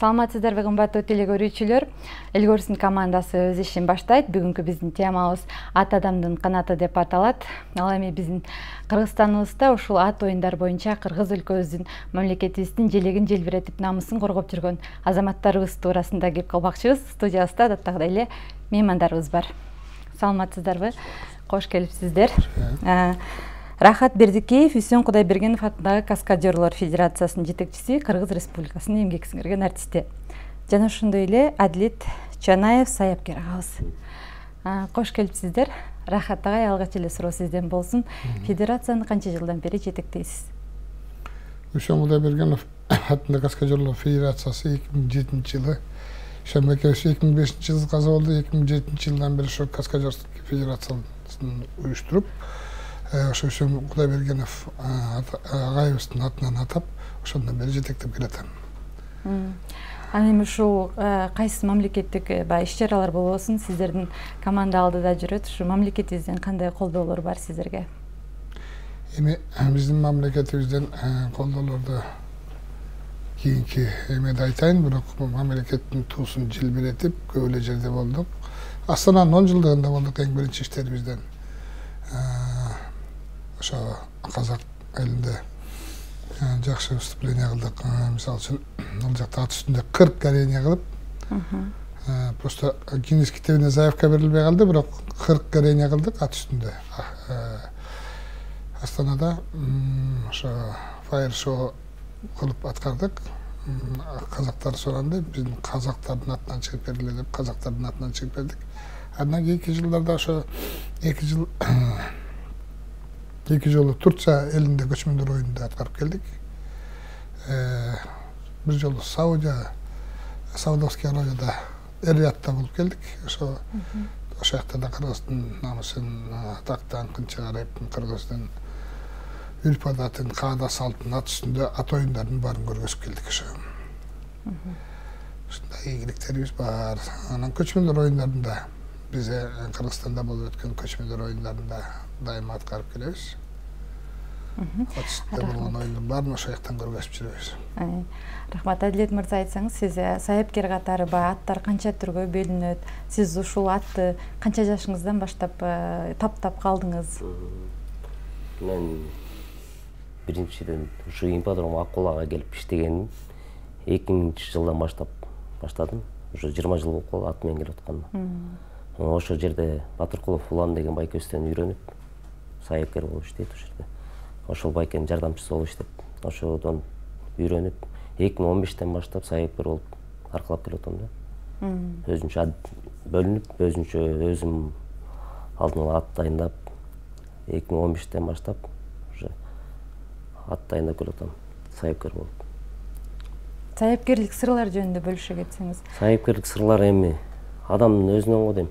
Саламатсыздарбы кымбаттуу телекөрүүчүлөр. Элгорстун командасы өз ишин баштайт. Бүгүнкү биздин темабыз ат адамдын канаты деп аталат. Ал эми биздин Кыргызстаныбызда ушул ат оюндар боюнча кыргыз өлкөбүздүн, мамлекетибиздин желегин желбиретип, намысын коргоп жүргөн азаматтарыбыз туурасында кеп калмакчыбыз. Студиябызда адаттагыдай эле меймандарыбыз бар. Саламатсыздарбы? Кош келипсиздер. Рахат Бердикеев, Үсөн Кудайбергенов атындагы Каскадерлор Федерациясынын жетекчиси, Кыргыз Республикасынын эмгек сиңирген артисти. Жана ошондой эле Адилет Чанаев саяпкер агабыз. Кош келипсиздер. Рахат агай, алгач эле суроо сизден болсун. Федерацияны канча жылдан бери жетектейсиз? Үсөн Кудайбергенов атындагы Каскадерлор Федерациясы 2007 жылы, Шамбек 2005 жылы каза болду. 2007 жылдан бери ошо Каскадерлор Федерациясын уюштуруп, ошо Үсөн Кудайбергенов агайыбыздын атынан атап, ошондон бери жетектеп келатам. Ал эми ушул кайсы мамлекеттик иш-чаралар болбосун, сиздердин команда алдыда жүрөт. Ушу мамлекетибизден кандай колдоолор бар сиздерге? Эми биздин мамлекетибизден колдоолорду кийинки эмеде айтайын, бирок мамлекеттин туусун желбиретип көп эле жерде болдук. Астананын 10 жылдыгында болдук эң биринчи иштерибизден. Ошо казак элинде жакшы выступление кылдык. Мисалы үчүн, ал жакта ат үстүндө 40 горение кылып, просто Гиннес китебине заявка берилбей калды, бирок 40 горение кылдык ат үстүндө. Астанада ошо фаер шоу кылып аткардык. Казактар суранды, биздин казактардын атынан чыгып бергиле деп, казактардын атынан чыгып бердик. Андан кийинки жылдарда ошо 2 жолу Турция элинде көчмөндөр оюнунда аткарып келдик. Бир жолу Саудовский Аравияда Эр-Риядта болуп келдик. Ошо жакта да Кыргыздын намысын, атактан чыгарып, Кыргыздын үрп адатын, каада салтын ат үстүндө ат оюндардын баарын көргөзүп келдик ошо. Ушундай ийгиликтерибиз бар. Анан көчмөндөр оюндарында биз Кыргызстанда болуп өткөн көчмөндөр оюндарында дайыма аткарып келебиз. Ат үстүндө болгон оюндун баарын ошол жактан көргөзүп жүрөбүз. Рахмат. Адилет мырза, айтсаңыз, сиз саяпкер катары аттар канча түргө бөлүнөт? Сиз ушул атты канча жашыңыздан баштап таптап калдыңыз? Мен биринчиден ушу ипподром Аккулага келип иштегеним 2000 жылдан баштадым. Уже 20 жыл болуп калды ат менен келип атканыма. Ошол жерде Батыркулов Улан деген байкөстөн үйрөнүп, саяпкер болуп иштейт ошол жерде. Ошол байкенин жардамчысы болуп иштеп, ошодон үйрөнүп, 2015-тен баштап саяпкер болуп аркалап келип атам да. Өзүнчө бөлүнүп, өзүм алдын ала ат дайындап, 2015-тен баштап уже ат дайындап келип атам, саяпкер болуп. Саяпкерлик сырлар жөнүндө бөлүшө кетсеңиз. Саяпкерлик сырлар эми адамдын өзүнөн го дейм.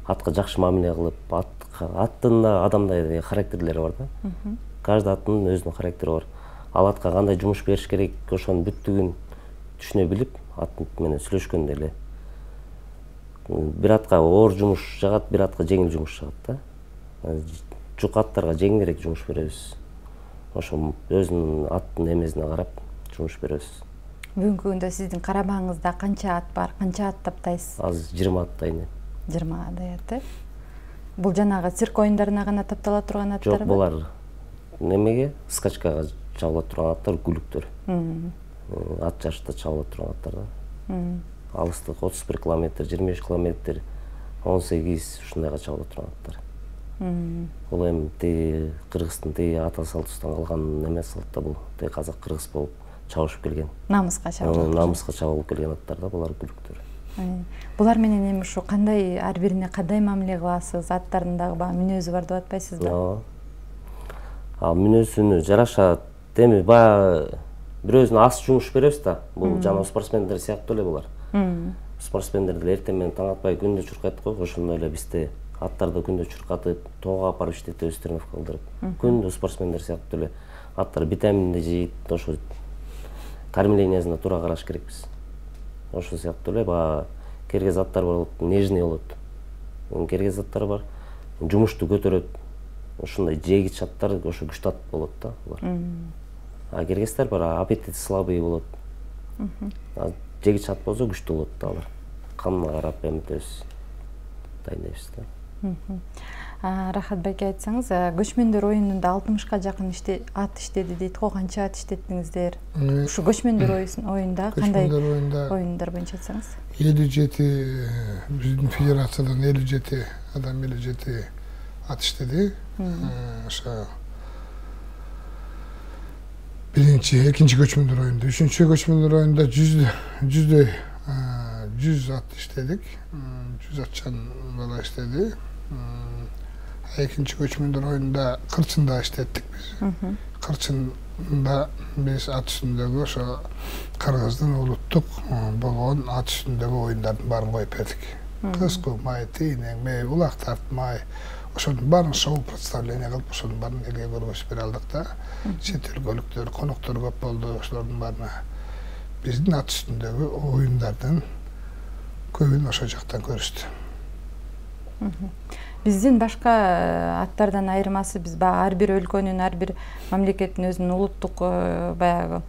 Атка жакшы мамиле кылып, аттын да адамдай характерлери бар да. Каждый аттын өзүнүн характери бар. Ал атка кандай жумуш бериш керек, ошонун бүттүгүн түшүнө билип, ат менен сүйлөшкөндө эле бир атка оор жумуш жагат, бир атка жеңил жумуш жагат да. Жук аттарга жеңилирээк жумуш беребиз. Ошо өзүнүн аттын эмесине карап жумуш беребиз. Бүгүнкү күндө сиздин карамагыңызда канча ат бар? Канча ат таптайсыз? Азыр 20 ат дайын. 20 ат. Бул жанагы цирк оюндарына гана таптала турган аттар Жок, булар немеге, скачкага чабыла турган аттар, күлүктөр. Ат жарышта чабыла турган аттар да. Алыстык 31 километр, 25 километр, 18 ушундайга чабыла турган аттар. Бул эми Кыргыздын ата салтыбыздан калган эмес салт да бул. Казак кыргыз болуп чабышып келген. Намыска чабылып келген аттар да, булар күлүктөр. Булар менен эми ушу кандай ар бирине кандай мамиле кыласыз? Аттардын дагы мүнөзү бар деп атпайсызбы? Мүнөзүнө жараша эми бирөөсүнө аз жумуш беребиз да. Бул жана спортсмендер сыяктуу эле булар. Спортсмендерди эртең менен таң атпай күндө чуркайт го, ошондой эле бизде аттарды күндө чуркатып, тоого апарып иштетебиз, тренировка кылдырып. Күндө спортсмендер сыяктуу эле аттар витаминди жейт, ошо кормлениясына туура караш керекпиз. Ошол сыяктуу эле баягы керге заттар бар болот, нежный болот. Керге заттар бар, жумушту көтөрөт. Ошондой жегич аттар ошо күчтүү ат болот да булар. А кергестер бар, аппетит слабый болот. Жегич ат болсо күчтүү болот да алар. Канына карап эметебиз, дайындайбыз да. Рахат байке, айтсаңыз, көчмөндөр оюнунда 60ка жакын ат иштеди дейт го, канча ат иштеттиңиздер? Ушу көчмөндөр оюнунда кандай оюндар боюнча айтсаңыз? 57 биздин федерациядан 57 адам 57 ат иштеди. Ошо биринчи, экинчи көчмөндөр оюнда, үчүнчү көчмөндөр оюнда 100 ат иштедик. 100 атчан бала иштеди. Экинчи көчмөндөр оюнда кырчында иштеттик биз. Кырчында биз ат үстүндөгү ошо Кыргыздын улуттук болгон ат үстүндөгү оюндардын баарын коюп бердик. Кыску май, тийнең, мээ, улак тартмай, ошонун баарын шоу представление кылып, ошонун баарын элге көргөзүп бере алдык да. Чет өлкөлүктөр, коноктор көп болду, ошолордун баарына биздин ат үстүндөгү оюндардын көбүн ошол жактан көрүштү. Биздин башка аттардан айырмасы, биз ар бир өлкөнүн, ар бир мамлекеттин өзүнүн улуттук баягы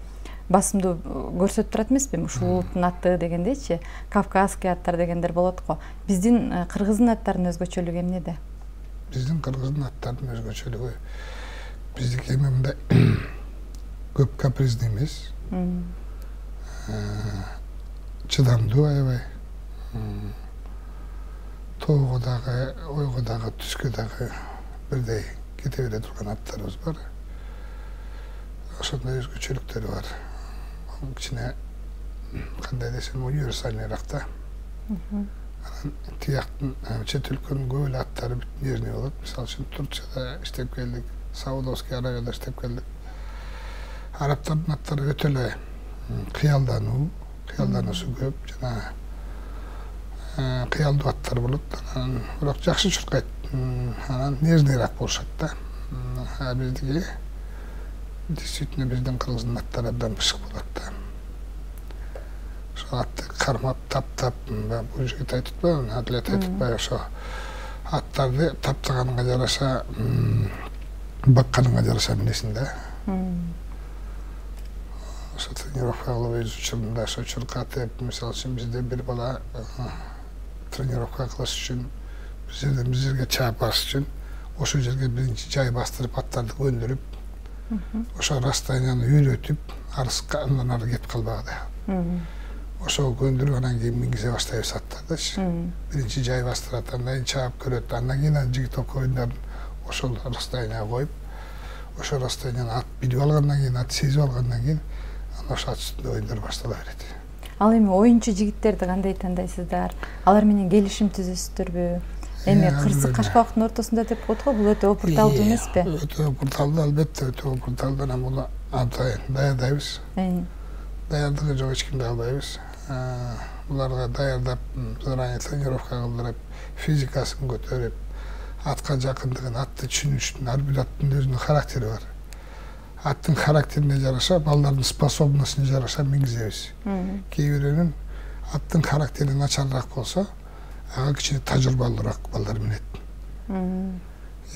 басымды көрсөтүп турат эмеспи? Ушул улуттун аты дегендейчи, кавказский аттар дегендер болот го. Биздин кыргыздын аттарынын өзгөчөлүгү эмнеде? Биздин кыргыздын аттарынын өзгөчөлүгү биздики эми мындай көп каприздүү эмес. Чыдамдуу аябай. Тоого дагы, ойго дагы, түскө дагы бирдей кете бере турган аттарыбыз бар. Ошондой өзгөчөлүктөрү бар. Кичине кандай десем, универсальныйраак да. Тияктын чет өлкөнүн көп эле аттары бүт нежный болот. Мисалы үчүн Турцияда иштеп келдик, Саудовский Аравияда иштеп келдик. Арабтардын аттары өтө эле кыялдануусу көп, жана кыялдуу аттар болот. Бирок жакшы чуркайт, анан нежныйраак болушат да. Биздики действительно биздин кыргыздын аттары абдан бышык болот да. Ошо атты кармап, таптап, бул жигит айтып Адлет айтпай, ошо аттарды таптаганга жараша, бакканга жараша минесин да. Ошо тренировка кылып өз учурунда ошо чуркатып, мисалы үчүн бизде бир бала тренировка кылыш үчүн бизерге чаап барыш үчүн ошол жерге биринчи жай бастырып аттарды көндүрүп, ошо расстоянияны үйрөтүп, андан ары кетип калбагыда. Ошол көндүрүп, анан кийин мингизе баштайбыз аттардычы. Биринчи жай бастырат, андан кийин чаап көрөт, андан кийин жигитовка оюндарын ошол расстоянияга коюп, ошол расстоянияны ат билип алгандан кийин, ат сезип алгандан кийин, ошол ат үстүндө оюндар баштала берет. Ал эми оюнчу жигиттерди кандай тандайсыздар? Алар менен келишим түзөсүздөрбү? Эми кырсык кашкабактын ортосунда деп коет го, бул өтө опурталдуу эмеспи? Өтө опурталдуу, албетте өтө опурталдуу. Анан муну абдан даярдайбыз. Даярдыгы жок, эч кимди албайбыз. Буларга даярдап, заранее тренировка кылдырып, физикасын көтөрүп, атка жакындыгын, атты түшүнүшүн, ар бир аттын өзүнүн характери бар. Аттын характерине жараша, балдардын способностуна жараша мингизебиз. Кээ бирөөнүн аттын характери начарыраак болсо, ага кичине тажрыйбалуураак балдар минет.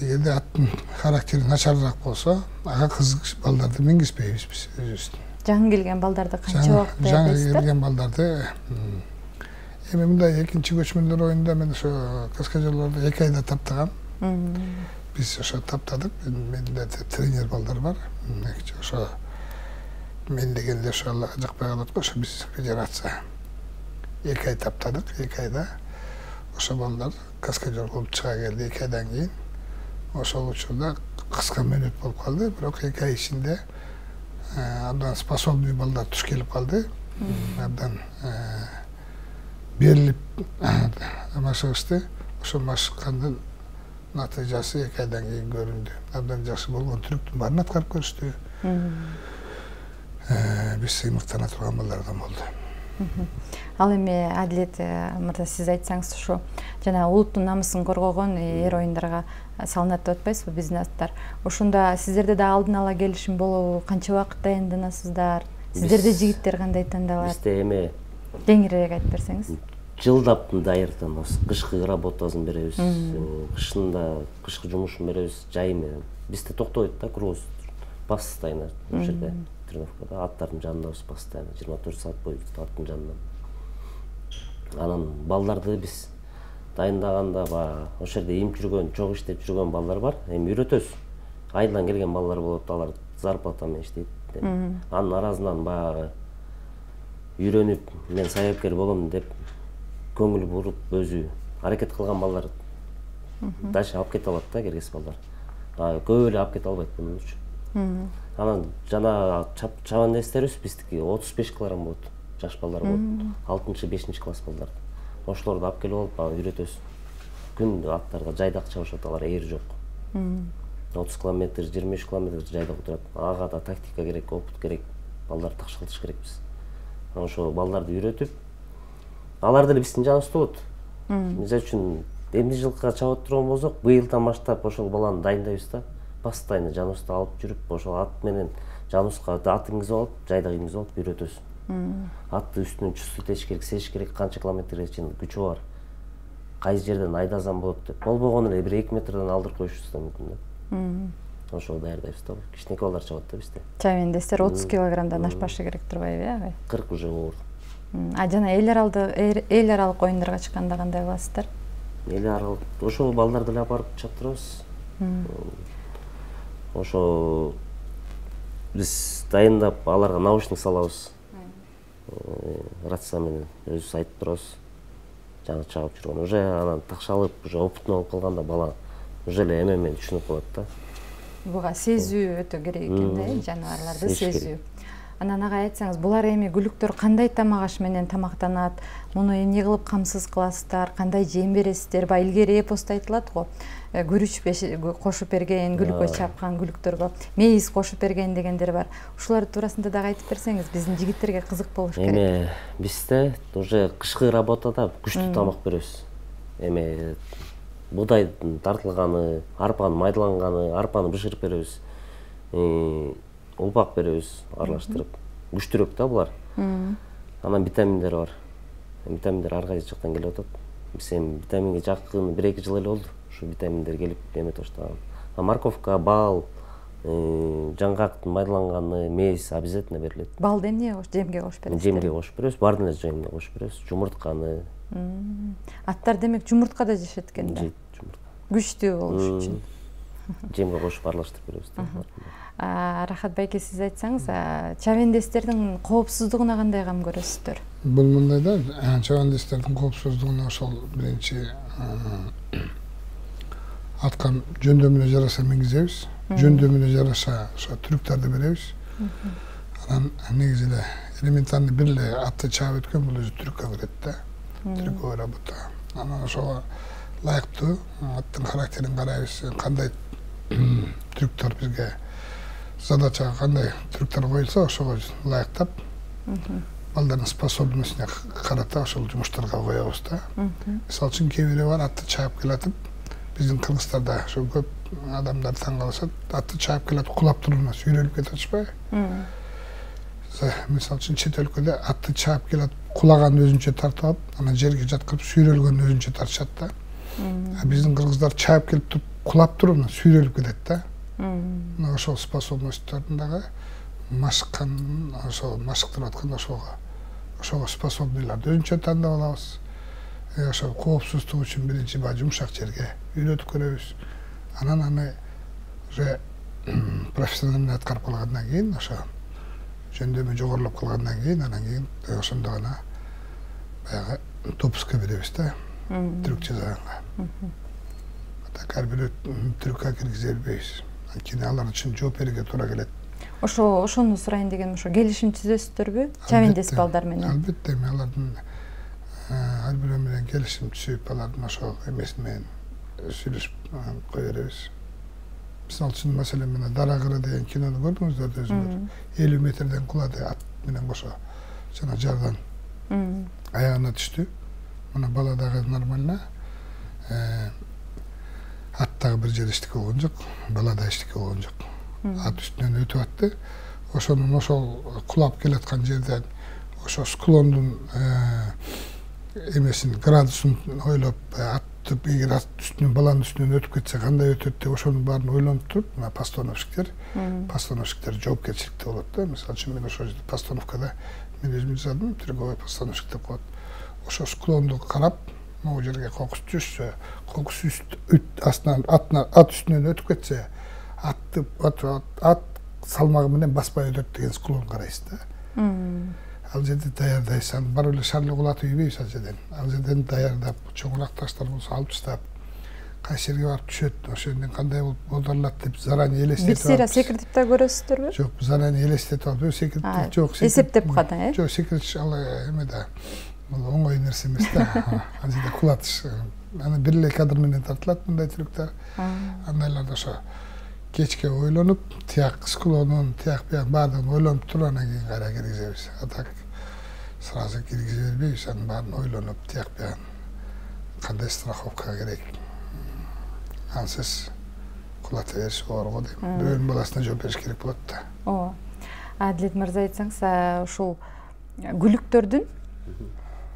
Эгерде аттын характери начарыраак болсо, ага кызык балдарды мингизбейбиз биз өзүбүздүн. Жаңы келген балдарды канча убакытта жаңы келген балдарды эми мындай экинчи көчмөндөр оюнда мен ошо каскадерлорду 2 айда таптагам. Биз ошо таптадык. Менде тренер балдар бар. Ошо мен дегенде ошо Аллага жакпай калат го, ошо биз федерация 2 ай таптадык. 2 айда ошо балдар каскадер болуп чыга келди. 2 айдан кийин ошол учурда кыска мөөнөт болуп калды, бирок 2 ай ичинде абдан способный балдар туш келип калды. Абдан берилип машыгышты. Ошо машыккандын натыйжасы 2 айдан кийин көрүндү. Абдан жакшы болгон түрүктүн баарын аткарып көрүштү. Биз сыймыктана турган балдардан болду. Ал эми Адлет мырза, сиз айтсаңыз, ушу жана улуттун намысын коргогон эр оюндарга салынат деп атпайсызбы биздин аттар? Ошондо сиздерде да алдын ала келишим болобу? Канча убакыт дайындансыздар? Сиздерде жигиттер кандай тандалат? Бизде эме Кеңирээк айтып берсеңиз. жылдап даярданабыз. Кышкы работасын беребиз. Кышында кышкы жумушун беребиз. Жай менен. Бизде токтобойт да круз. Постоянно ошол жерде тренировкада аттардын жанындабыз постоянно 24 саат бою аттын жанында. Анан балдарды биз дайындаганда баягы ошол жерде им жүргөн, чогуу иштеп жүргөн балдар бар. Эми үйрөтөбүз. Айылдан келген балдар болот, алар зарплата менен иштейт. Анын арасынан баягы үйрөнүп, мен саякер болом деп көңүл буруп, өзү аракет кылган балдар дальше алып кете алат да, киргиз балдар. Көп эле алып кете албайт мунун үчүн. Анан жана чабан нестерибиз биздики 35 килограмм болот. Жаш балдар болот. 6-5 класс балдар. Ошолорду алып келип алып, үйрөтөбүз. Күн аттарга жайдак чабышат, алар ээр жок. 30 километр, 23 километр жайдак отурат. Ага да тактика керек, опыт керек. Балдарды такшалтыш керекпиз. Ошо балдарды үйрөтүп, алар деле биздин жаныбызда болот. Мисалы үчүн эмне жылкыга чабып турган болсок, быйылдан баштап ошол баланы дайындайбыз да. Постоянно жаныбызда алып жүрүп, ошол ат менен жаныбызга ат мингизип алып, жайдак мингизип алып үйрөтөбүз. Атты үстүнөн чувствовать этиш керек, сезиш керек, канча километрге чейин күчү бар. Кайсы жерден айдасам болот деп. Болбогон эле 1-2 метрден алдырып коюшубуз да мүмкүн да. Ошол даярдайбыз да. Кичинекей балдар чабат да бизде. Чабендестер 30 килограммдан ашпашы керек турбайбы, агай? 40 уже оор. Жана эл аралык оюндарга чыкканда кандай кыласыздар? Эл аралык ошол балдарды эле апарып чаптырабыз. Ошо биз дайындап, аларга наушник салабыз. Рация менен өзүбүз айтып турабыз. Жана чабып жүргөн. Уже анан такшалып, уже опытный болуп калганда бала уже эле эме менен түшүнүп калат да. Буга сезүү өтө керек экен да, жаныбарларды сезүү. Анан ага айтсаңыз, булар эми күлүктөр кандай тамак аш менен тамактанат? Муну эмне кылып камсыз кыласыздар? Кандай жем бересиздер? Ба илгери эпоста айтылат го. Күрүч кошуп берген, күлүккө чапкан күлүктөргө мейиз кошуп берген дегендер бар. Ушулар туурасында дагы айтып берсеңиз, биздин жигиттерге кызык болуш керек. Эме бизде уже кышкы работада күчтүү тамак беребиз. Эме будайдын тартылганы, арпанын майдаланганы, арпаны бышырып беребиз. Улпак беребиз, аралаштырып. Күчтүүрөөк да булар. Анан витаминдер бар. Витаминдер ар кайсы жактан келип атат. Биз эми витаминге жакын 1-2 жыл эле болду. Ушу витаминдер келип эметип баштаган. Морковка, бал, жаңгактын майдаланганы, мейиз обязательно берилет. Балды эмне жемге кошуп бересиздер? Жемге кошуп беребиз, баардын эле жемге кошуп беребиз. Жумуртканы. Аттар демек жумурткада жашайт экен да. Жейт жумуртка. Күчтүү болуш үчүн. Жемге кошуп аралаштырып беребиз да. Рахат байке, сиз айтсаңыз, чабендестердин коопсуздугуна кандай кам көрөсүздөр? Бул мындай да, чабендестердин коопсуздугуна ошол биринчи атка жөндөмүнө жараша мингизебиз. Жөндөмүнө жараша ошо трюктарды беребиз. Анан негизи эле элементарный бир эле атты чаап өткөн бул өзү трюкка кирет да. Трюковая работа. Анан ошого ылайыктуу аттын характерин карайбыз. Кандай трюктар бизге задача, кандай трюктар коюлса ошого ылайыктап балдардын способностуна карата ошол жумуштарга коебуз да. Мисалы үчүн кээ бири бар, атты чаап келатып, биздин кыргыздарда ошо көп адамдар таң калышат, атты чаап келатып кулап турууна сүйрөлүп кетип атышпайбы? Мисалы үчүн чет өлкөдө атты чаап келатып кулаган өзүнчө тартып алып, анан жерге жаткырып сүйрөлгөн өзүнчө тартышат да. Биздин кыргыздар чаап келип туруп кулап турууна сүйрөлүп кетет да. Ошол способносттордун дагы машыккан, ошол машыктырып аткан ошого способныйларды өзүнчө тандап алабыз. Ошол коопсуздук үчүн биринчи баягы жумшак жерге үйрөтүп көрөбүз. Анан аны уже профессионально аткарып калгандан кийин, ошо жөндөмү жогорулап калгандан кийин, анан кийин ошондо гана баягы допуска беребиз да, трюк жасаганга. Так ар бирөө трюкка киргизе бербейбиз. Анткени алар үчүн жооп берүүгө туура келет. Ошону сурайын дегеним, ошо келишим түзөсүздөрбү? Чабендес балдар менен. Албетте, алардын ар бирөө менен келишим түзүп, алардын ошол эмеси менен сүйлөшүп кое беребиз. Мисалы үчүн, маселен, мына Дара кыры деген кинону көрдүңүздөр өзүңөр. 50 метрден кулады ат менен кошо. Жана жардан аягына түштү. Мына бала дагы нормально. Ат дагы бир жери эчтеке болгон жок, бала да эчтеке болгон жок. Ат үстүнөн өтүп атты. ошонун ошол кулап келаткан жерден ошо склондун эмесин градусун ойлоп аттып, эгер ат үстүнөн баланын үстүнөн өтүп кетсе кандай өтөт деп ошонун баарын ойлонуп туруп, мына постановщиктер жоопкерчиликте болот да. Мисалы үчүн мен ошол жерде постановкада мен өзүм жасадым, тирговой постановщик деп коет. Ошо склонду карап, могу жерге кокус түшсө, кокус астынан ат үстүнөн өтүп кетсе, ат салмагы менен баспай өтөт деген склон карайсыз да. Ал жерде даярдайсың, барып эле шарли кулатып ийбейбиз ал жерден. Ал жерден даярдап, чоңураак таштар болсо алып таштап, кайсы жерге барып түшөт, ошол жерден кандай болуп оодарылат деп заранее элестетип алып. Бир секиртип да көрөсүздөрбү? Жок, заранее элестетип алып, секиртип жок. Эсептеп гана, Жок, секиртиш ал эмеде. Бул оңой нерсе эмес да. Ал жерде кулатыш. Аны бир эле кадр менен тартылат мындай трюктар. Андайларда ошо кечке ойлонуп, тияк склонун, тияк бияк баардыгын ойлонуп туруп анан кийин кайра киргизебиз. А так сразу киргизе бербейбиз, анын баарын ойлонуп, тияк бияк кандай страховка керек. Ансыз кулата бериш оор го дейм. Бирөөнүн баласына жооп бериш керек болот да. Ооба. Адилет мырза, айтсаңыз, ушул гүлүктөрдүн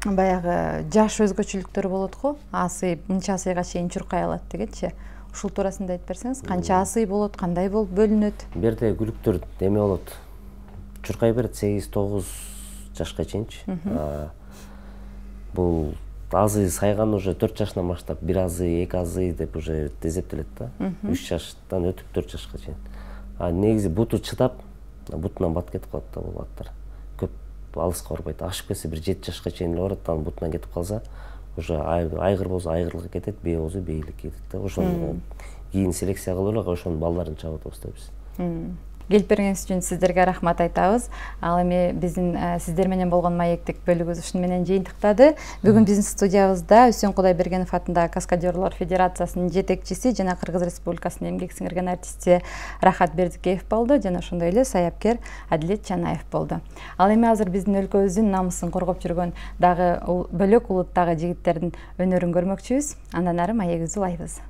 баягы жаш өзгөчөлүктөрү болот го. Асый, мынча асыйга чейин чуркай алат дегенчи. Ушул туурасында айтып берсеңиз, канча асый болот, кандай болуп бөлүнөт? Бул жерде гүлүктөр эме болот. Чуркай берет 8-9 жашка чейинчи. Бул азый сайган уже 4 жашынан баштап 1 азый, 2 азый деп уже эсептелет да. 3 жаштан өтүп 4 жашка чейин. Негизи буту чыдап, бутунан бат кетип калат да бул аттар. Көп алыска барбайт. Ашып кетсе бир 7 жашка чейин эле барат, анан бутунан кетип калса, уже айгыр болсо айгырлыкка кетет, бие болсо бийликке кетет да. Ошону кийин селекция кылып эле ошонун балдарын чабып атабыз. Келип бергениңиз үчүн сиздерге рахмат айтабыз. Ал эми биздин сиздер менен болгон маектик бөлүгүбүз ушуну менен жыйынтыктады. Бүгүн биздин студиябызда Үсөн Кудайбергенов атындагы Каскадерлор Федерациясынын жетекчиси жана Кыргыз Республикасынын эмгек сиңирген артисти Рахат Бердикеев болду, жана ошондой эле саяпкер Адилет Чанаев болду. Ал эми азыр биздин өлкөбүздүн намысын коргоп жүргөн дагы бөлөк улуттагы жигиттердин өнөрүн көрмөкчүбүз. Андан ары маегибизди улайбыз.